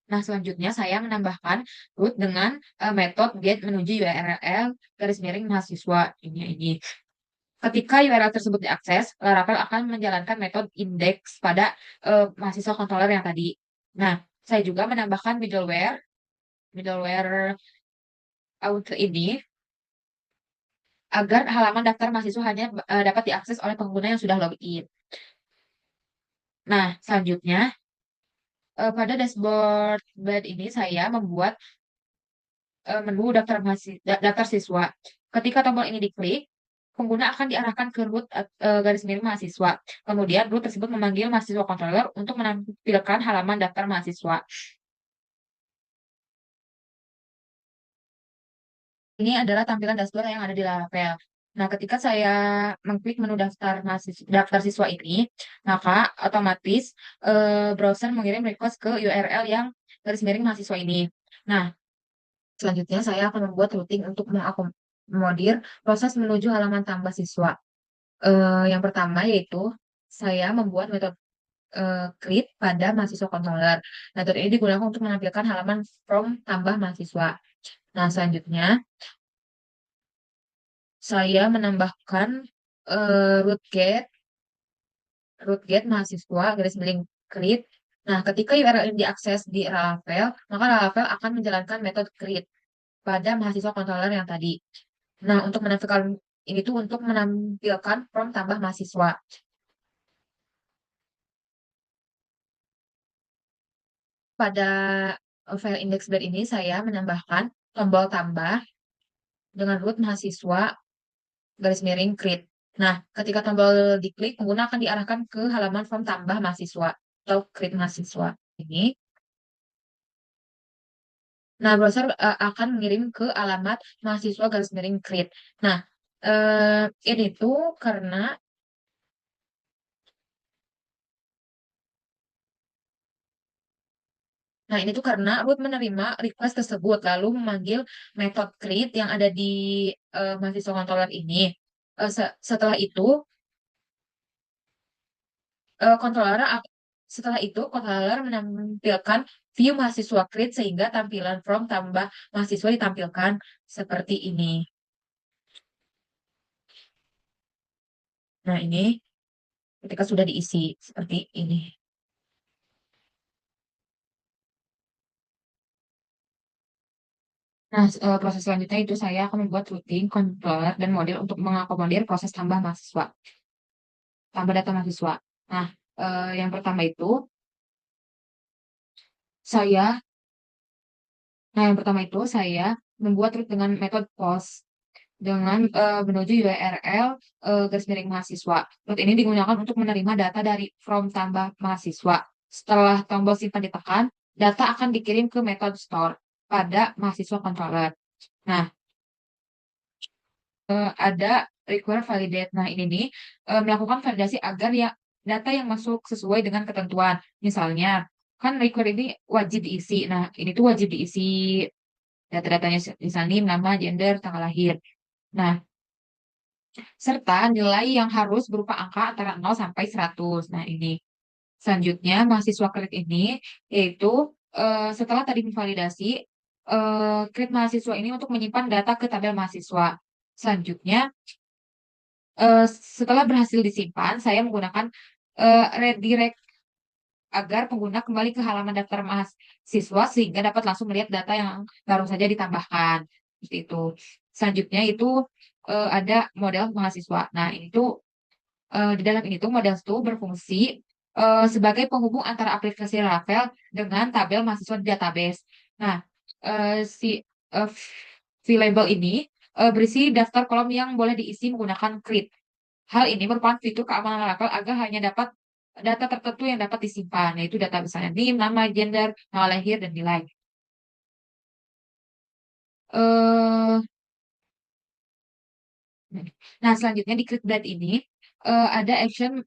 selanjutnya saya menambahkan root dengan metode get menuju URL garis miring mahasiswa ini. Ketika URL tersebut diakses, Laravel akan menjalankan metode indeks pada mahasiswa controller yang tadi. Nah, saya juga menambahkan middleware auth ini agar halaman daftar mahasiswa hanya dapat diakses oleh pengguna yang sudah login. Nah, selanjutnya pada dashboard bed ini saya membuat menu daftar siswa. Ketika tombol ini diklik, pengguna akan diarahkan ke root garis miring mahasiswa. Kemudian root tersebut memanggil mahasiswa controller untuk menampilkan halaman daftar mahasiswa. Ini adalah tampilan dashboard yang ada di Laravel. Nah, ketika saya mengklik menu daftar siswa ini, maka otomatis browser mengirim request ke URL yang garis miring mahasiswa ini. Nah, selanjutnya saya akan membuat routing untuk mengakomodir proses menuju halaman tambah siswa. Yang pertama yaitu saya membuat metode create pada mahasiswa controller. Metode ini digunakan untuk menampilkan halaman from tambah mahasiswa. Nah, selanjutnya saya menambahkan root get mahasiswa garis miring create. Nah, ketika URL ini diakses di Laravel, maka Laravel akan menjalankan metode create pada mahasiswa controller yang tadi. Nah, untuk menampilkan ini tuh untuk menampilkan from tambah mahasiswa. Pada file index.bar ini saya menambahkan tombol tambah dengan root mahasiswa garis miring create. Nah, ketika tombol diklik, pengguna akan diarahkan ke halaman form tambah mahasiswa atau create mahasiswa ini. Nah, browser akan mengirim ke alamat mahasiswa garis miring create. Nah, ini tuh karena Nah, ini tuh karena root menerima request tersebut, lalu memanggil metode create yang ada di mahasiswa controller ini. Setelah itu, eh, controller ak- setelah itu, controller menampilkan view mahasiswa create sehingga tampilan from tambah mahasiswa ditampilkan seperti ini. Nah, ini ketika sudah diisi seperti ini. Nah, proses selanjutnya itu saya akan membuat routing, controller, dan model untuk mengakomodir proses tambah data mahasiswa. Nah, yang pertama itu saya, yang pertama itu saya membuat root dengan metode post dengan menuju URL garis miring mahasiswa. Root ini digunakan untuk menerima data dari from tambah mahasiswa. Setelah tombol simpan ditekan, data akan dikirim ke metode store pada mahasiswa controller. Nah, ada require validate. Nah, ini nih melakukan validasi agar ya data yang masuk sesuai dengan ketentuan. Misalnya, kan require ini wajib diisi. Nah, ini tuh wajib diisi data-datanya misalnya nama, gender, tanggal lahir. Nah, serta nilai yang harus berupa angka antara 0 sampai 100. Nah, ini. Selanjutnya, mahasiswa kredit ini yaitu setelah tadi memvalidasi kredit mahasiswa ini untuk menyimpan data ke tabel mahasiswa. Selanjutnya, eh, setelah berhasil disimpan, saya menggunakan redirect agar pengguna kembali ke halaman daftar mahasiswa sehingga dapat langsung melihat data yang baru saja ditambahkan. Seperti itu. Selanjutnya itu ada model mahasiswa. Nah, ini tuh di dalam ini tuh model itu berfungsi sebagai penghubung antara aplikasi Laravel dengan tabel mahasiswa di database. Nah, si uh, label ini berisi daftar kolom yang boleh diisi menggunakan create. Hal ini merupakan fitur keamanan Laravel agar hanya dapat data tertentu yang dapat disimpan, yaitu data misalnya NIM, nama, gender, tanggal lahir, dan nilai. eh nah, selanjutnya di Clickbait ini ada action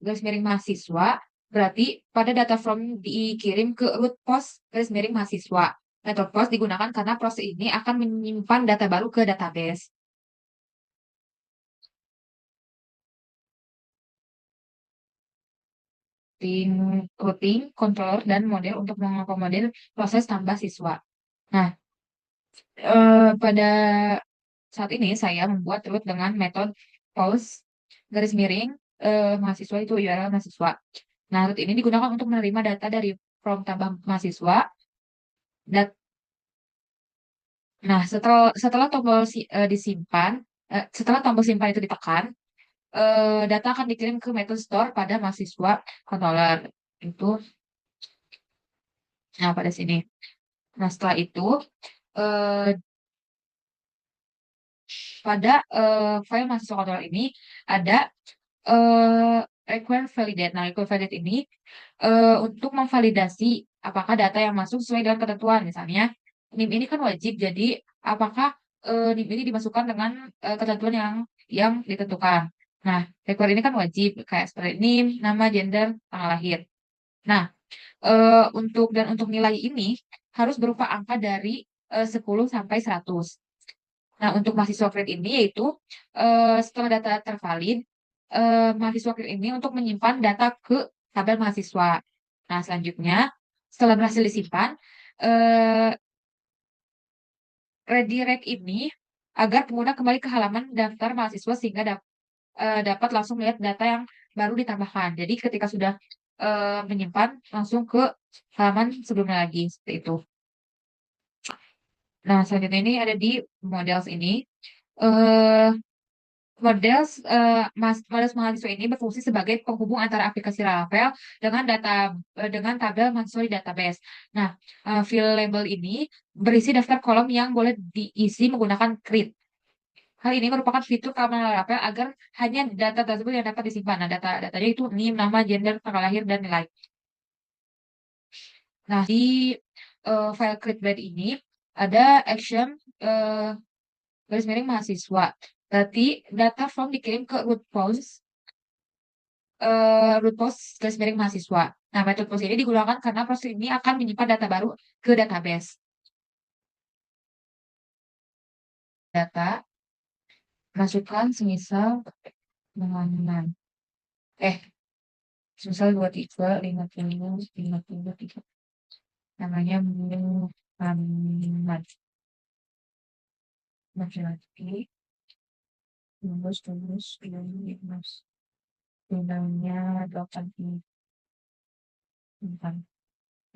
garis miring mahasiswa. Berarti pada data form dikirim ke root post garis miring mahasiswa. Method post digunakan karena proses ini akan menyimpan data baru ke database. Tim routing, controller, dan model untuk mengakomodir proses tambah siswa. Nah, pada saat ini saya membuat root dengan metode post garis miring mahasiswa itu URL mahasiswa. Nah, root ini digunakan untuk menerima data dari from tambah mahasiswa. Nah, setelah setelah tombol disimpan, setelah tombol simpan itu ditekan, data akan dikirim ke method store pada mahasiswa controller. Itu, nah pada sini. Nah, setelah itu, eh, pada file mahasiswa controller ini ada eh, require validate. Nah, require validate ini untuk memvalidasi apakah data yang masuk sesuai dengan ketentuan. Misalnya, NIM ini kan wajib, jadi apakah NIM ini dimasukkan dengan ketentuan yang ditentukan. Nah, require ini kan wajib, kayak seperti NIM, nama, gender, tanggal lahir. Nah, untuk nilai ini harus berupa angka dari 10 sampai 100. Nah, untuk mahasiswa grade ini yaitu setelah data tervalid, mahasiswa grade ini untuk menyimpan data ke tabel mahasiswa. Nah, selanjutnya setelah berhasil disimpan, eh, redirect ini agar pengguna kembali ke halaman daftar mahasiswa sehingga dapat langsung melihat data yang baru ditambahkan. Jadi ketika sudah menyimpan langsung ke halaman sebelumnya lagi seperti itu. Nah, selanjutnya ini ada di models ini. eh models mahasiswa ini berfungsi sebagai penghubung antara aplikasi Laravel dengan tabel mahasiswa di database. Nah, field label ini berisi daftar kolom yang boleh diisi menggunakan CRID. Hal ini merupakan fitur keamanan Laravel agar hanya data tersebut yang dapat disimpan. Nah, datanya itu NIM, nama, gender, tanggal lahir, dan nilai. Nah, di file CRID ini ada action eh, garis miring mahasiswa. Berarti data form dikirim ke root post garis miring mahasiswa. Nah, metode post ini digunakan karena proses ini akan menyimpan data baru ke database. Data, masukkan semisal dengan eh, semisal 23, 50, 53. Namanya Muhammad. Laki-laki, lulus, lulus. Undangnya 8.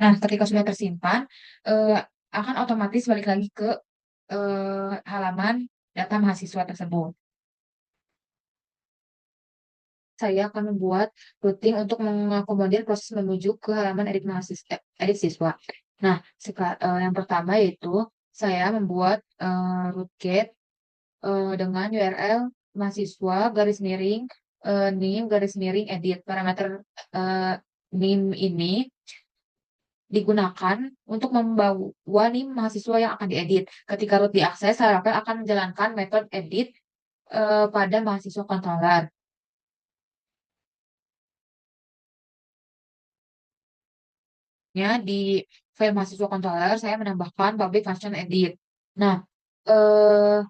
Nah, ketika sudah tersimpan, eh, akan otomatis balik lagi ke halaman data mahasiswa tersebut. Saya akan membuat routing untuk mengakomodir proses menuju ke halaman edit siswa. Nah, yang pertama yaitu saya membuat rootkit dengan URL mahasiswa garis miring name garis miring edit. Parameter eh, name ini digunakan untuk membawa nih mahasiswa yang akan diedit. Ketika root diakses, Laravel akan menjalankan metode edit pada mahasiswa controller. Ya, di file mahasiswa controller, saya menambahkan public function edit. Nah, eh,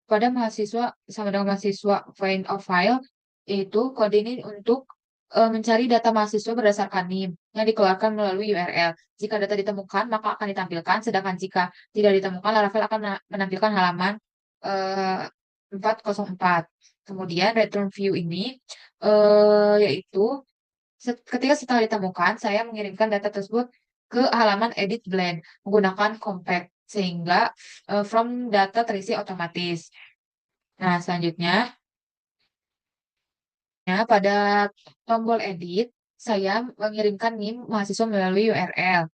pada mahasiswa sama dengan mahasiswa find of file, itu kode ini untuk mencari data mahasiswa berdasarkan NIM yang dikeluarkan melalui URL. Jika data ditemukan, maka akan ditampilkan, sedangkan jika tidak ditemukan, Laravel akan menampilkan halaman eh, 404. Kemudian return view ini yaitu ketika setelah ditemukan, saya mengirimkan data tersebut ke halaman edit blend menggunakan compact sehingga from data terisi otomatis. Nah, selanjutnya ya, pada tombol edit, saya mengirimkan NIM mahasiswa melalui URL.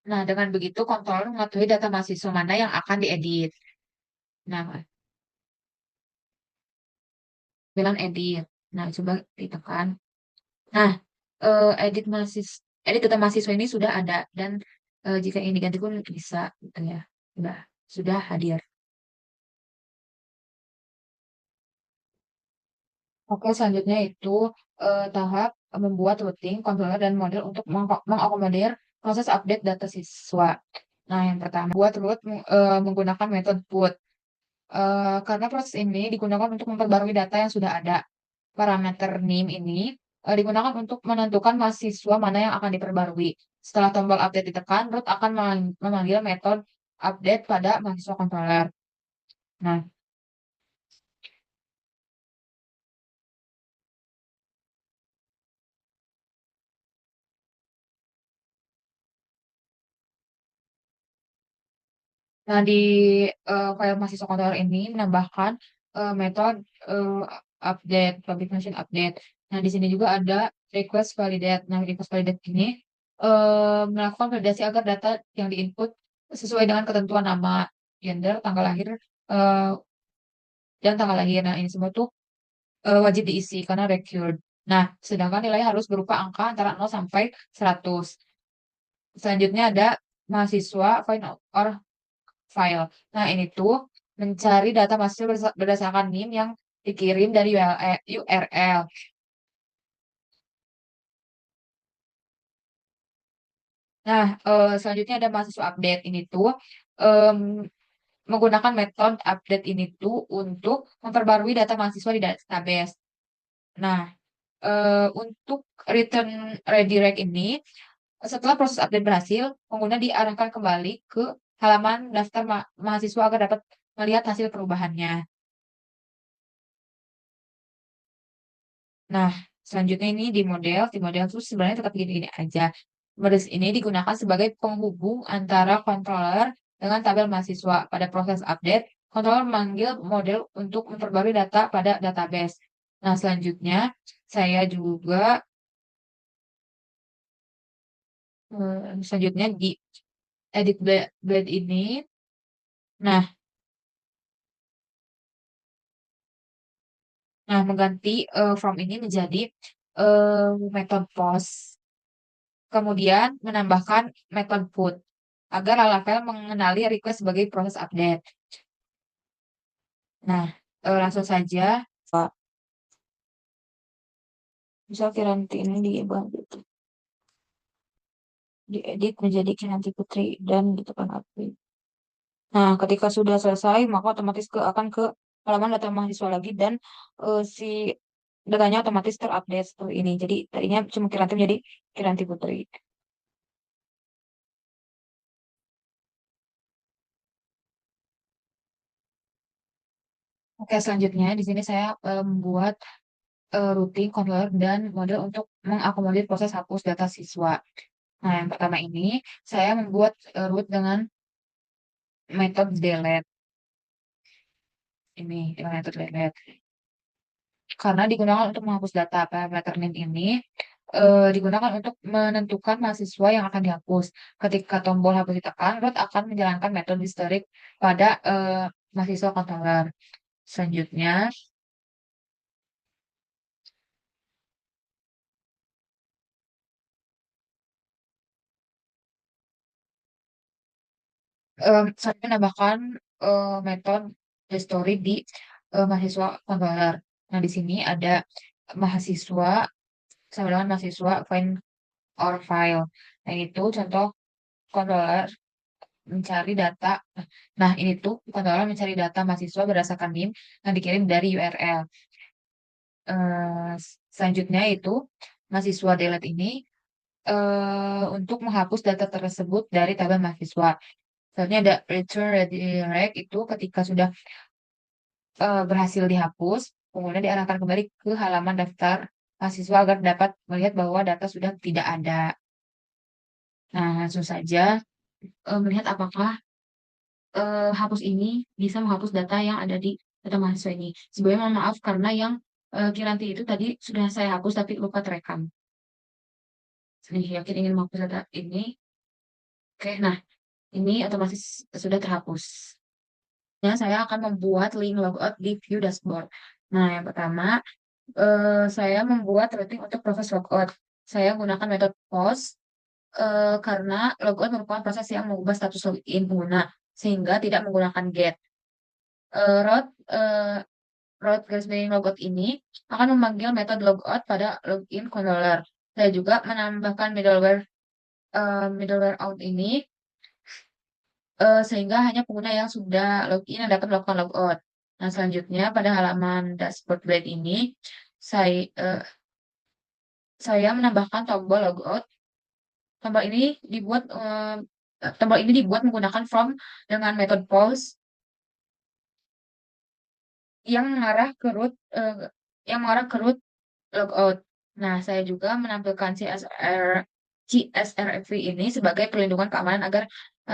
Nah, dengan begitu controller mengetahui data mahasiswa mana yang akan diedit. Nah, bilang edit. Nah, coba ditekan. Nah, edit data mahasiswa ini sudah ada dan Jika ingin diganti pun bisa gitu ya. Udah, sudah hadir. Oke, selanjutnya itu tahap membuat routing, controller, dan model untuk mengakomodir proses update data siswa. Nah, yang pertama, buat root menggunakan metode put. Karena proses ini digunakan untuk memperbarui data yang sudah ada. Parameter name ini digunakan untuk menentukan mahasiswa mana yang akan diperbarui. Setelah tombol update ditekan, root akan memanggil metode update pada mahasiswa controller. Nah, Nah, di file mahasiswa controller ini menambahkan metode eh, update, public mention update. Nah, di sini juga ada request validate. Nah, request validate ini melakukan validasi agar data yang diinput sesuai dengan ketentuan nama, gender, tanggal lahir, eh, dan tanggal lahir. Nah, ini semua tuh wajib diisi karena required. Nah, sedangkan nilai harus berupa angka antara 0 sampai 100. Selanjutnya ada mahasiswa find or file. Nah, ini tuh mencari data mahasiswa berdasarkan NIM yang dikirim dari URL. Nah, selanjutnya ada mahasiswa update. Ini tuh em, menggunakan metode update ini tuh untuk memperbarui data mahasiswa di database. Nah, untuk return redirect ini, setelah proses update berhasil, pengguna diarahkan kembali ke halaman daftar mahasiswa agar dapat melihat hasil perubahannya. Nah, selanjutnya ini di model terus sebenarnya tetap gini-gini aja. Model ini digunakan sebagai penghubung antara controller dengan tabel mahasiswa. Pada proses update, controller memanggil model untuk memperbarui data pada database. Nah, selanjutnya saya juga selanjutnya di edit blade ini. Nah, mengganti from ini menjadi method post. Kemudian menambahkan method put agar Laravel mengenali request sebagai proses update. Nah, langsung saja Pak, misal Kiranti ini diedit menjadi Kiranti Putri dan gitu kan update. Nah, ketika sudah selesai, maka otomatis akan ke halaman data mahasiswa lagi dan si datanya otomatis terupdate seperti ini. Jadi tadinya cuma Kiranti menjadi Kiranti Putri. Oke, selanjutnya di sini saya membuat routing, controller, dan model untuk mengakomodir proses hapus data siswa. Nah, yang pertama ini saya membuat root dengan metode delete ini, dengan metode delete. Karena digunakan untuk menghapus data parameter name ini digunakan untuk menentukan mahasiswa yang akan dihapus. Ketika tombol hapus ditekan, root akan menjalankan metode historic pada mahasiswa controller. Selanjutnya, saya menambahkan metode history di mahasiswa controller. Nah, di sini ada mahasiswa sama dengan mahasiswa find or file. Nah, itu contoh controller mencari data. Nah, ini tuh controller mencari data mahasiswa berdasarkan NIM yang dikirim dari URL. Selanjutnya itu mahasiswa delete ini untuk menghapus data tersebut dari tabel mahasiswa. Selanjutnya ada return redirect itu ketika sudah berhasil dihapus, kemudian diarahkan kembali ke halaman daftar mahasiswa agar dapat melihat bahwa data sudah tidak ada. Nah, langsung saja melihat apakah hapus ini bisa menghapus data yang ada di data mahasiswa ini. Sebelumnya mohon maaf karena yang Kiranti itu tadi sudah saya hapus tapi lupa terekam. Saya yakin ingin menghapus data ini. Oke, nah ini otomatis sudah terhapus. Saya akan membuat link logout di view dashboard. Nah, yang pertama, saya membuat routing untuk proses logout. Saya menggunakan metode post karena logout merupakan proses yang mengubah status login pengguna sehingga tidak menggunakan get. Root root garis miring logout ini akan memanggil metode logout pada login controller. Saya juga menambahkan middleware out ini sehingga hanya pengguna yang sudah login yang dapat melakukan logout. Nah, selanjutnya pada halaman dashboard blade ini saya eh, saya menambahkan tombol logout. Tombol ini dibuat menggunakan from dengan metode pause yang mengarah ke root logout. Nah, saya juga menampilkan CSRF ini sebagai perlindungan keamanan agar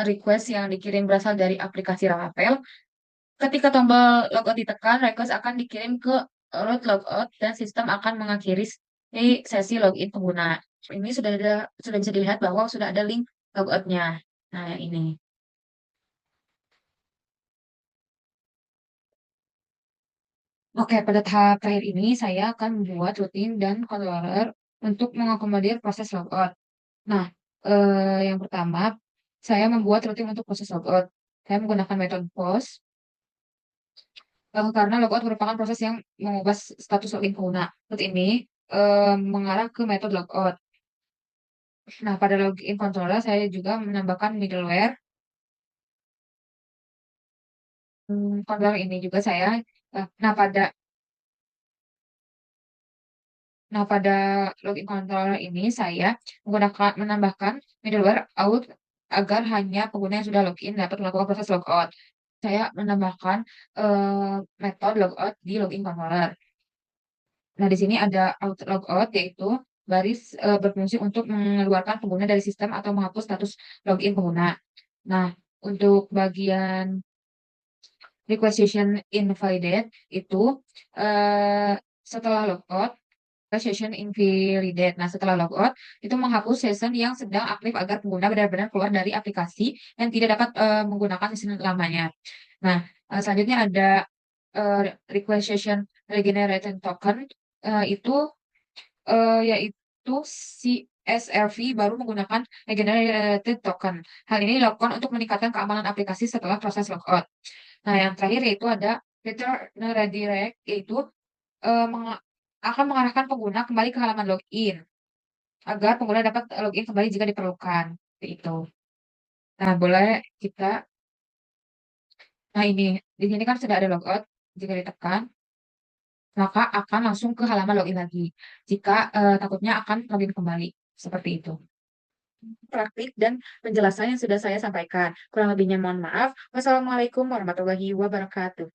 request yang dikirim berasal dari aplikasi Laravel. Ketika tombol logout ditekan, request akan dikirim ke root logout dan sistem akan mengakhiri sesi login pengguna. Ini sudah bisa dilihat bahwa sudah ada link logoutnya. Nah, yang ini. Oke, pada tahap terakhir ini saya akan membuat routine dan controller untuk mengakomodir proses logout. Nah, yang pertama, saya membuat routine untuk proses logout. Saya menggunakan metode post karena logout merupakan proses yang mengubah status login pengguna. Routine ini mengarah ke metode logout. Nah, pada login controller saya juga menambahkan middleware. Controller ini juga saya. eh, Nah, pada pada login controller ini saya menambahkan middleware out agar hanya pengguna yang sudah login dapat melakukan proses logout. Saya menambahkan metode logout di login controller. Nah, di sini ada out logout yaitu baris berfungsi untuk mengeluarkan pengguna dari sistem atau menghapus status login pengguna. Nah, untuk bagian requisition invalidate itu eh, setelah logout session invalidate. Nah, setelah logout itu menghapus session yang sedang aktif agar pengguna benar-benar keluar dari aplikasi dan tidak dapat menggunakan session lamanya. Nah, selanjutnya ada request session regenerated token itu yaitu si SRV baru menggunakan regenerated token. Hal ini dilakukan untuk meningkatkan keamanan aplikasi setelah proses logout. Nah, yang terakhir yaitu ada return redirect yaitu eh, meng- akan mengarahkan pengguna kembali ke halaman login agar pengguna dapat login kembali jika diperlukan. Seperti itu. Nah, boleh kita. Nah, ini di sini kan sudah ada logout. Jika ditekan, maka akan langsung ke halaman login lagi. Jika takutnya akan login kembali. Seperti itu. Praktik dan penjelasan yang sudah saya sampaikan. Kurang lebihnya mohon maaf. Wassalamualaikum warahmatullahi wabarakatuh.